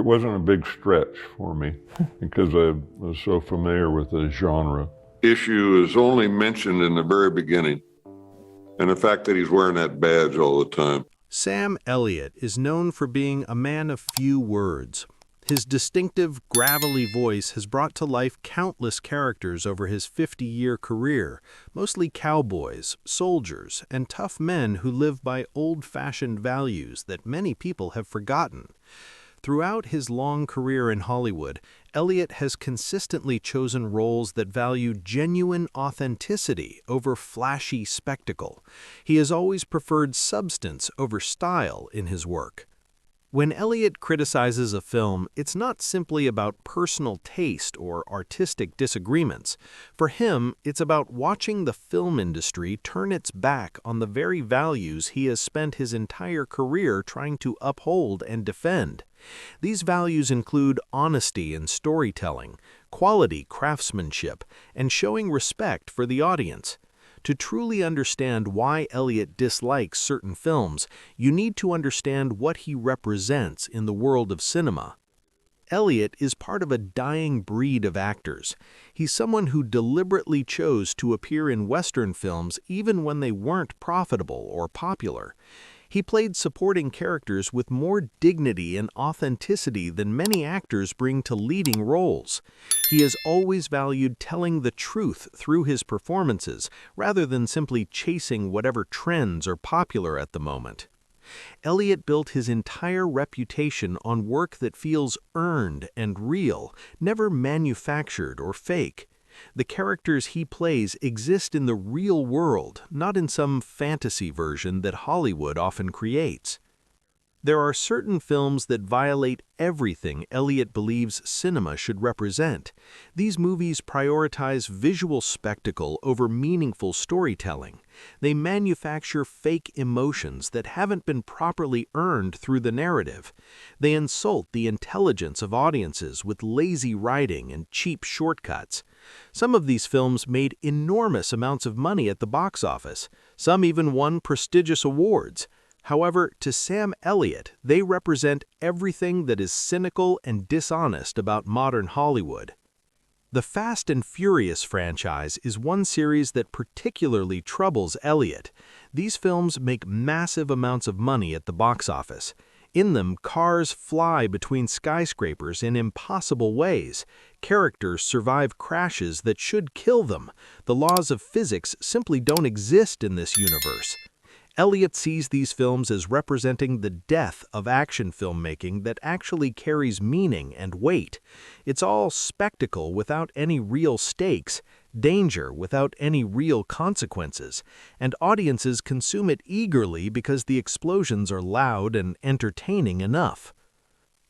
It wasn't a big stretch for me because I was so familiar with the genre. Issue is only mentioned in the very beginning, and the fact that he's wearing that badge all the time. Sam Elliott is known for being a man of few words. His distinctive, gravelly voice has brought to life countless characters over his 50-year career, mostly cowboys, soldiers, and tough men who live by old-fashioned values that many people have forgotten. Throughout his long career in Hollywood, Elliott has consistently chosen roles that value genuine authenticity over flashy spectacle. He has always preferred substance over style in his work. When Elliott criticizes a film, it's not simply about personal taste or artistic disagreements. For him, it's about watching the film industry turn its back on the very values he has spent his entire career trying to uphold and defend. These values include honesty in storytelling, quality craftsmanship, and showing respect for the audience. To truly understand why Elliott dislikes certain films, you need to understand what he represents in the world of cinema. Elliott is part of a dying breed of actors. He's someone who deliberately chose to appear in Western films even when they weren't profitable or popular. He played supporting characters with more dignity and authenticity than many actors bring to leading roles. He has always valued telling the truth through his performances, rather than simply chasing whatever trends are popular at the moment. Elliott built his entire reputation on work that feels earned and real, never manufactured or fake. The characters he plays exist in the real world, not in some fantasy version that Hollywood often creates. There are certain films that violate everything Elliott believes cinema should represent. These movies prioritize visual spectacle over meaningful storytelling. They manufacture fake emotions that haven't been properly earned through the narrative. They insult the intelligence of audiences with lazy writing and cheap shortcuts. Some of these films made enormous amounts of money at the box office. Some even won prestigious awards. However, to Sam Elliott, they represent everything that is cynical and dishonest about modern Hollywood. The Fast and Furious franchise is one series that particularly troubles Elliott. These films make massive amounts of money at the box office. In them, cars fly between skyscrapers in impossible ways. Characters survive crashes that should kill them. The laws of physics simply don't exist in this universe. Elliott sees these films as representing the death of action filmmaking that actually carries meaning and weight. It's all spectacle without any real stakes, danger without any real consequences, and audiences consume it eagerly because the explosions are loud and entertaining enough.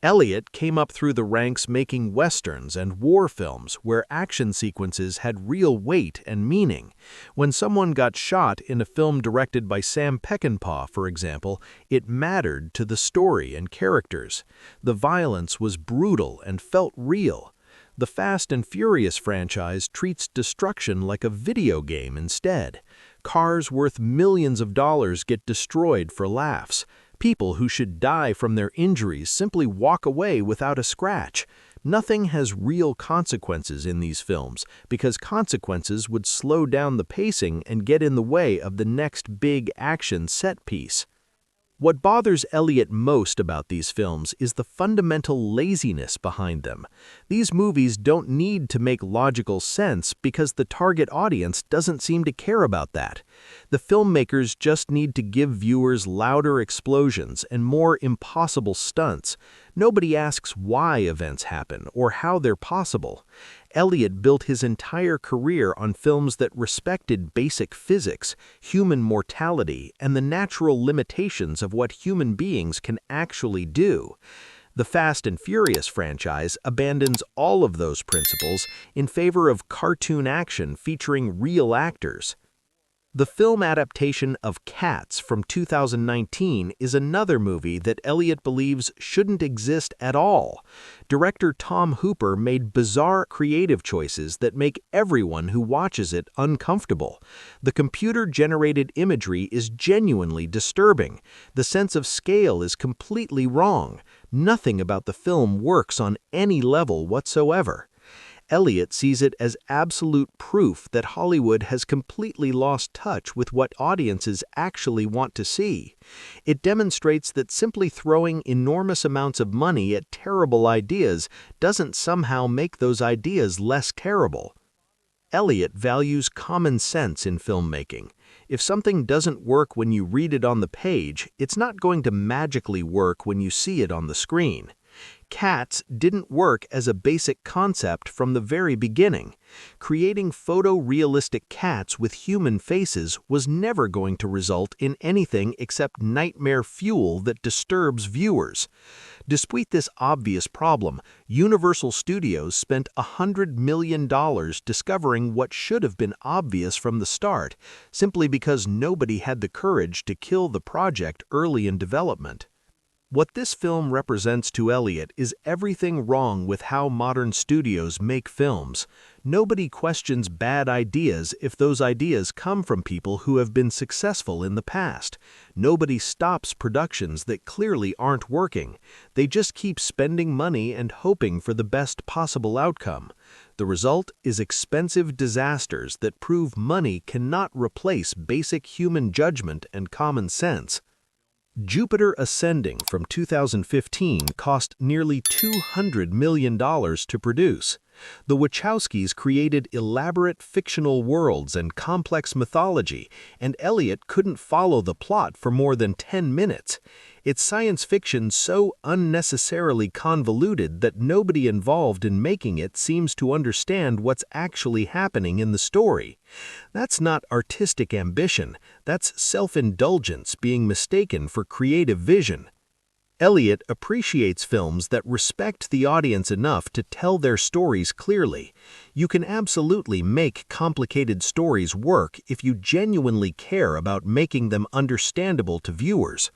Elliott came up through the ranks making westerns and war films where action sequences had real weight and meaning. When someone got shot in a film directed by Sam Peckinpah, for example, it mattered to the story and characters. The violence was brutal and felt real. The Fast and Furious franchise treats destruction like a video game instead. Cars worth millions of dollars get destroyed for laughs. People who should die from their injuries simply walk away without a scratch. Nothing has real consequences in these films because consequences would slow down the pacing and get in the way of the next big action set piece. What bothers Elliott most about these films is the fundamental laziness behind them. These movies don't need to make logical sense because the target audience doesn't seem to care about that. The filmmakers just need to give viewers louder explosions and more impossible stunts. Nobody asks why events happen or how they're possible. Elliott built his entire career on films that respected basic physics, human mortality, and the natural limitations of what human beings can actually do. The Fast and Furious franchise abandons all of those principles in favor of cartoon action featuring real actors. The film adaptation of Cats from 2019 is another movie that Elliot believes shouldn't exist at all. Director Tom Hooper made bizarre creative choices that make everyone who watches it uncomfortable. The computer-generated imagery is genuinely disturbing. The sense of scale is completely wrong. Nothing about the film works on any level whatsoever. Elliot sees it as absolute proof that Hollywood has completely lost touch with what audiences actually want to see. It demonstrates that simply throwing enormous amounts of money at terrible ideas doesn't somehow make those ideas less terrible. Elliot values common sense in filmmaking. If something doesn't work when you read it on the page, it's not going to magically work when you see it on the screen. Cats didn't work as a basic concept from the very beginning. Creating photorealistic cats with human faces was never going to result in anything except nightmare fuel that disturbs viewers. Despite this obvious problem, Universal Studios spent $100 million discovering what should have been obvious from the start, simply because nobody had the courage to kill the project early in development. What this film represents to Elliot is everything wrong with how modern studios make films. Nobody questions bad ideas if those ideas come from people who have been successful in the past. Nobody stops productions that clearly aren't working. They just keep spending money and hoping for the best possible outcome. The result is expensive disasters that prove money cannot replace basic human judgment and common sense. Jupiter Ascending from 2015 cost nearly $200 million to produce. The Wachowskis created elaborate fictional worlds and complex mythology, and Elliot couldn't follow the plot for more than 10 minutes. It's science fiction so unnecessarily convoluted that nobody involved in making it seems to understand what's actually happening in the story. That's not artistic ambition, that's self-indulgence being mistaken for creative vision. Elliot appreciates films that respect the audience enough to tell their stories clearly. You can absolutely make complicated stories work if you genuinely care about making them understandable to viewers.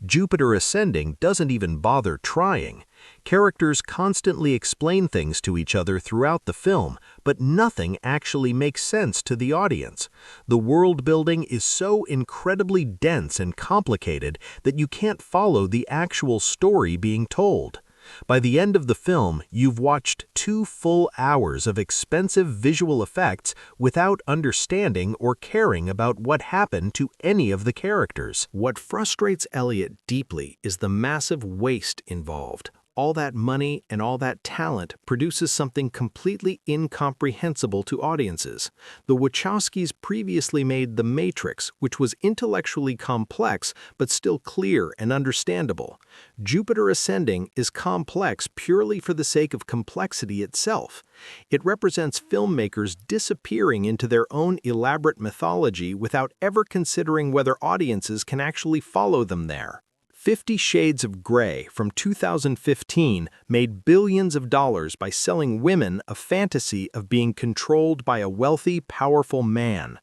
Jupiter Ascending doesn't even bother trying. Characters constantly explain things to each other throughout the film, but nothing actually makes sense to the audience. The world building is so incredibly dense and complicated that you can't follow the actual story being told. By the end of the film, you've watched 2 full hours of expensive visual effects without understanding or caring about what happened to any of the characters. What frustrates Elliot deeply is the massive waste involved. All that money and all that talent produces something completely incomprehensible to audiences. The Wachowskis previously made The Matrix, which was intellectually complex but still clear and understandable. Jupiter Ascending is complex purely for the sake of complexity itself. It represents filmmakers disappearing into their own elaborate mythology without ever considering whether audiences can actually follow them there. 50 Shades of Grey from 2015 made billions of dollars by selling women a fantasy of being controlled by a wealthy, powerful man.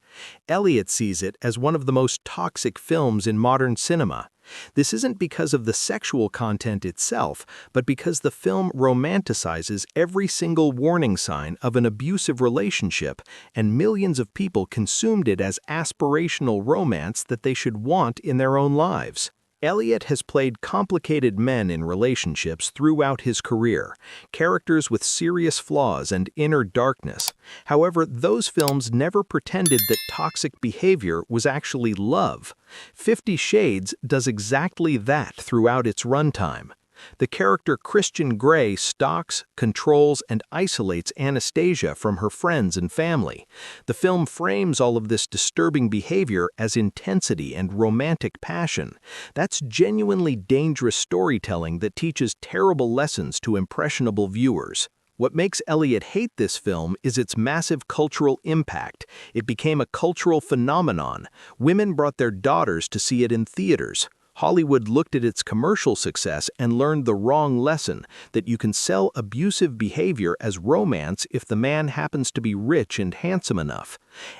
Elliot sees it as one of the most toxic films in modern cinema. This isn't because of the sexual content itself, but because the film romanticizes every single warning sign of an abusive relationship, and millions of people consumed it as aspirational romance that they should want in their own lives. Elliot has played complicated men in relationships throughout his career, characters with serious flaws and inner darkness. However, those films never pretended that toxic behavior was actually love. 50 Shades does exactly that throughout its runtime. The character Christian Grey stalks, controls, and isolates Anastasia from her friends and family. The film frames all of this disturbing behavior as intensity and romantic passion. That's genuinely dangerous storytelling that teaches terrible lessons to impressionable viewers. What makes Elliot hate this film is its massive cultural impact. It became a cultural phenomenon. Women brought their daughters to see it in theaters. Hollywood looked at its commercial success and learned the wrong lesson, that you can sell abusive behavior as romance if the man happens to be rich and handsome enough.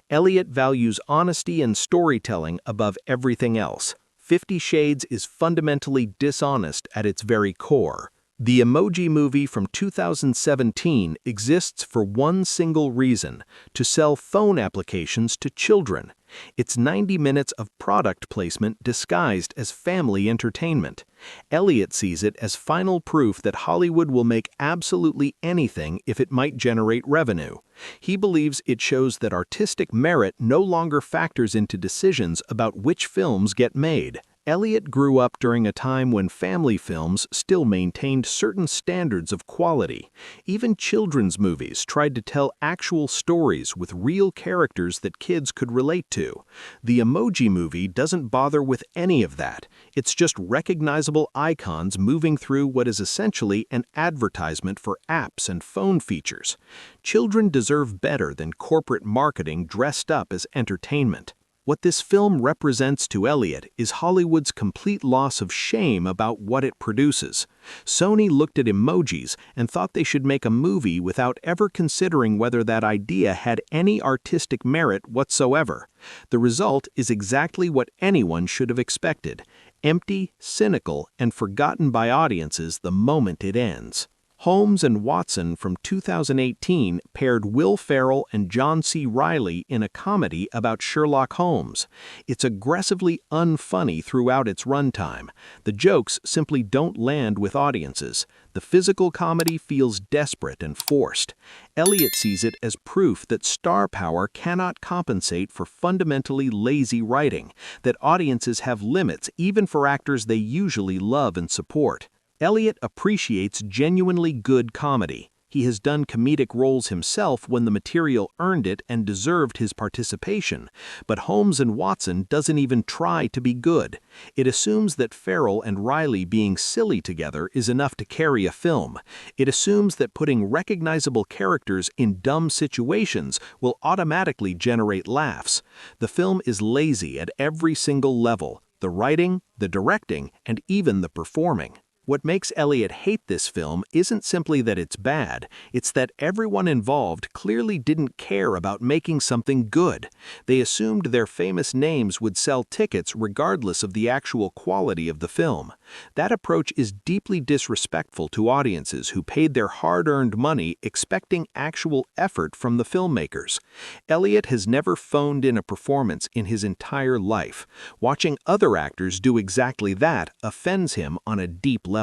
Elliot values honesty and storytelling above everything else. 50 Shades is fundamentally dishonest at its very core. The Emoji Movie from 2017 exists for one single reason: to sell phone applications to children. It's 90 minutes of product placement disguised as family entertainment. Elliot sees it as final proof that Hollywood will make absolutely anything if it might generate revenue. He believes it shows that artistic merit no longer factors into decisions about which films get made. Elliot grew up during a time when family films still maintained certain standards of quality. Even children's movies tried to tell actual stories with real characters that kids could relate to. The Emoji Movie doesn't bother with any of that. It's just recognizable icons moving through what is essentially an advertisement for apps and phone features. Children deserve better than corporate marketing dressed up as entertainment. What this film represents to Elliot is Hollywood's complete loss of shame about what it produces. Sony looked at emojis and thought they should make a movie without ever considering whether that idea had any artistic merit whatsoever. The result is exactly what anyone should have expected: empty, cynical, and forgotten by audiences the moment it ends. Holmes and Watson from 2018 paired Will Ferrell and John C. Reilly in a comedy about Sherlock Holmes. It's aggressively unfunny throughout its runtime. The jokes simply don't land with audiences. The physical comedy feels desperate and forced. Elliot sees it as proof that star power cannot compensate for fundamentally lazy writing, that audiences have limits even for actors they usually love and support. Elliot appreciates genuinely good comedy. He has done comedic roles himself when the material earned it and deserved his participation, but Holmes and Watson doesn't even try to be good. It assumes that Ferrell and Reilly being silly together is enough to carry a film. It assumes that putting recognizable characters in dumb situations will automatically generate laughs. The film is lazy at every single level: the writing, the directing, and even the performing. What makes Elliot hate this film isn't simply that it's bad, it's that everyone involved clearly didn't care about making something good. They assumed their famous names would sell tickets regardless of the actual quality of the film. That approach is deeply disrespectful to audiences who paid their hard-earned money expecting actual effort from the filmmakers. Elliot has never phoned in a performance in his entire life. Watching other actors do exactly that offends him on a deep level.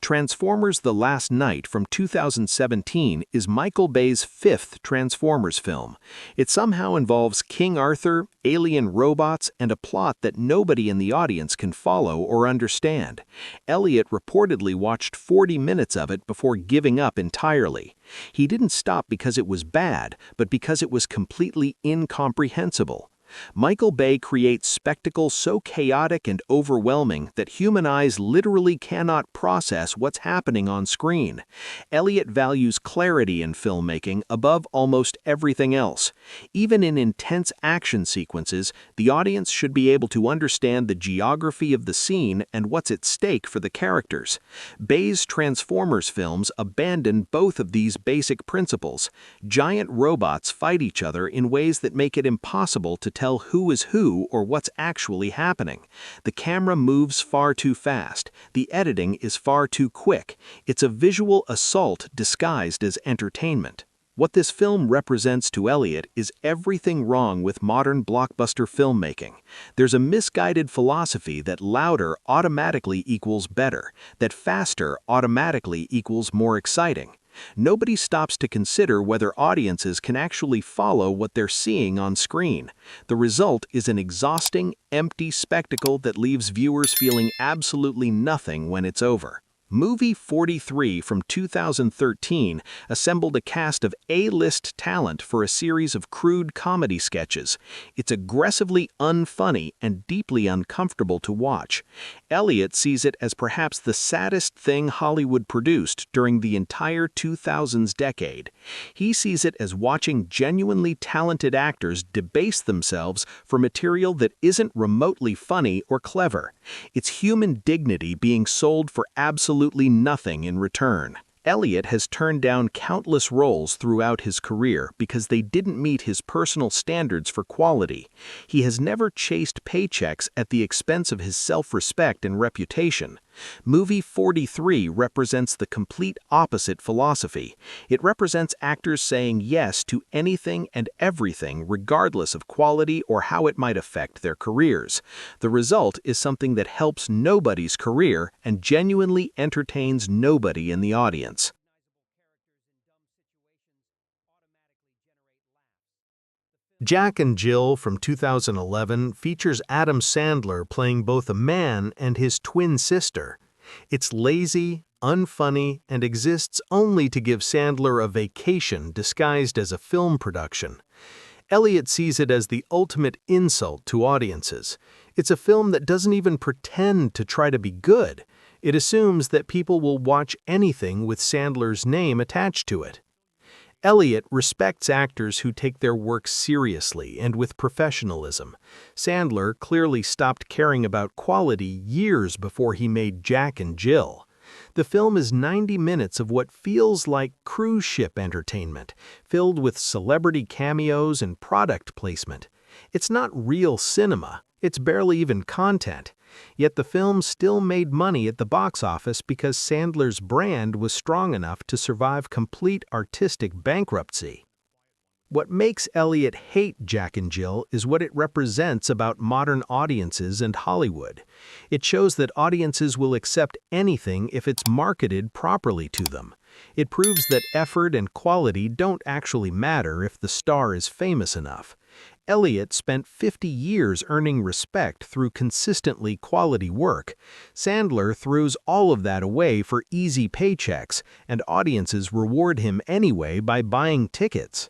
Transformers: The Last Knight from 2017 is Michael Bay's fifth Transformers film. It somehow involves King Arthur, alien robots, and a plot that nobody in the audience can follow or understand. Elliot reportedly watched 40 minutes of it before giving up entirely. He didn't stop because it was bad, but because it was completely incomprehensible. Michael Bay creates spectacle so chaotic and overwhelming that human eyes literally cannot process what's happening on screen. Elliot values clarity in filmmaking above almost everything else. Even in intense action sequences, the audience should be able to understand the geography of the scene and what's at stake for the characters. Bay's Transformers films abandon both of these basic principles. Giant robots fight each other in ways that make it impossible to tell who is who or what's actually happening. The camera moves far too fast. The editing is far too quick. It's a visual assault disguised as entertainment. What this film represents to Elliot is everything wrong with modern blockbuster filmmaking. There's a misguided philosophy that louder automatically equals better, that faster automatically equals more exciting. Nobody stops to consider whether audiences can actually follow what they're seeing on screen. The result is an exhausting, empty spectacle that leaves viewers feeling absolutely nothing when it's over. Movie 43 from 2013 assembled a cast of A-list talent for a series of crude comedy sketches. It's aggressively unfunny and deeply uncomfortable to watch. Elliot sees it as perhaps the saddest thing Hollywood produced during the entire 2000s decade. He sees it as watching genuinely talented actors debase themselves for material that isn't remotely funny or clever. It's human dignity being sold for absolutely nothing in return. Elliot has turned down countless roles throughout his career because they didn't meet his personal standards for quality. He has never chased paychecks at the expense of his self-respect and reputation. Movie 43 represents the complete opposite philosophy. It represents actors saying yes to anything and everything regardless of quality or how it might affect their careers. The result is something that helps nobody's career and genuinely entertains nobody in the audience. Jack and Jill from 2011 features Adam Sandler playing both a man and his twin sister. It's lazy, unfunny, and exists only to give Sandler a vacation disguised as a film production. Elliot sees it as the ultimate insult to audiences. It's a film that doesn't even pretend to try to be good. It assumes that people will watch anything with Sandler's name attached to it. Elliot respects actors who take their work seriously and with professionalism. Sandler clearly stopped caring about quality years before he made Jack and Jill. The film is 90 minutes of what feels like cruise ship entertainment, filled with celebrity cameos and product placement. It's not real cinema. It's barely even content. Yet the film still made money at the box office because Sandler's brand was strong enough to survive complete artistic bankruptcy. What makes Elliot hate Jack and Jill is what it represents about modern audiences and Hollywood. It shows that audiences will accept anything if it's marketed properly to them. It proves that effort and quality don't actually matter if the star is famous enough. Elliot spent 50 years earning respect through consistently quality work. Sandler throws all of that away for easy paychecks, and audiences reward him anyway by buying tickets.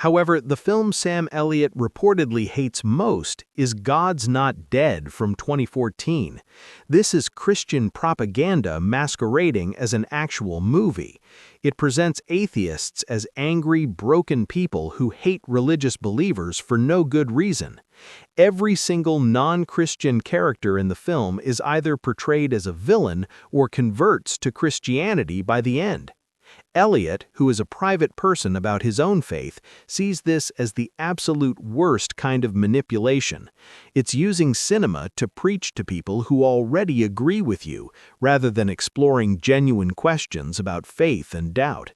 However, the film Sam Elliott reportedly hates most is God's Not Dead from 2014. This is Christian propaganda masquerading as an actual movie. It presents atheists as angry, broken people who hate religious believers for no good reason. Every single non-Christian character in the film is either portrayed as a villain or converts to Christianity by the end. Elliot, who is a private person about his own faith, sees this as the absolute worst kind of manipulation. It's using cinema to preach to people who already agree with you, rather than exploring genuine questions about faith and doubt.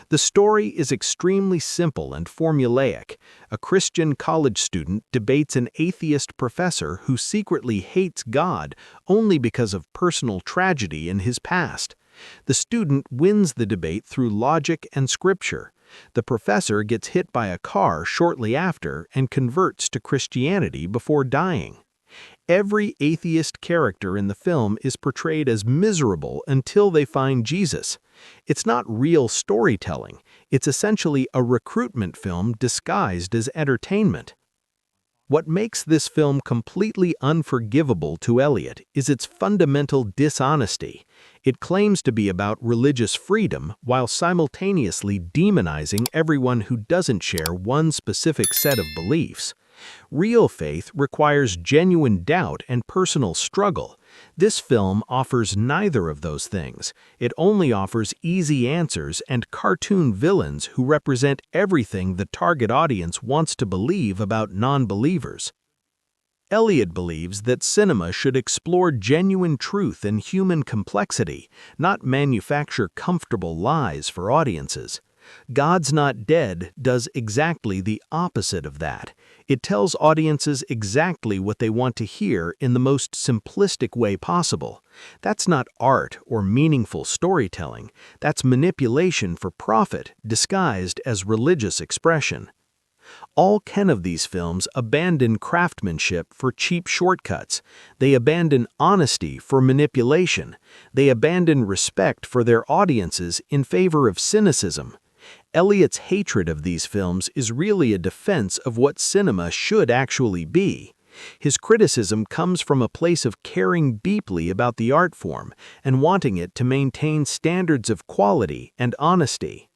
The story is extremely simple and formulaic. A Christian college student debates an atheist professor who secretly hates God only because of personal tragedy in his past. The student wins the debate through logic and scripture. The professor gets hit by a car shortly after and converts to Christianity before dying. Every atheist character in the film is portrayed as miserable until they find Jesus. It's not real storytelling. It's essentially a recruitment film disguised as entertainment. What makes this film completely unforgivable to Elliot is its fundamental dishonesty. It claims to be about religious freedom while simultaneously demonizing everyone who doesn't share one specific set of beliefs. Real faith requires genuine doubt and personal struggle. This film offers neither of those things. It only offers easy answers and cartoon villains who represent everything the target audience wants to believe about non-believers. Elliot believes that cinema should explore genuine truth and human complexity, not manufacture comfortable lies for audiences. God's Not Dead does exactly the opposite of that. It tells audiences exactly what they want to hear in the most simplistic way possible. That's not art or meaningful storytelling. That's manipulation for profit, disguised as religious expression. All 10 of these films abandon craftsmanship for cheap shortcuts. They abandon honesty for manipulation. They abandon respect for their audiences in favor of cynicism. Elliot's hatred of these films is really a defense of what cinema should actually be. His criticism comes from a place of caring deeply about the art form and wanting it to maintain standards of quality and honesty.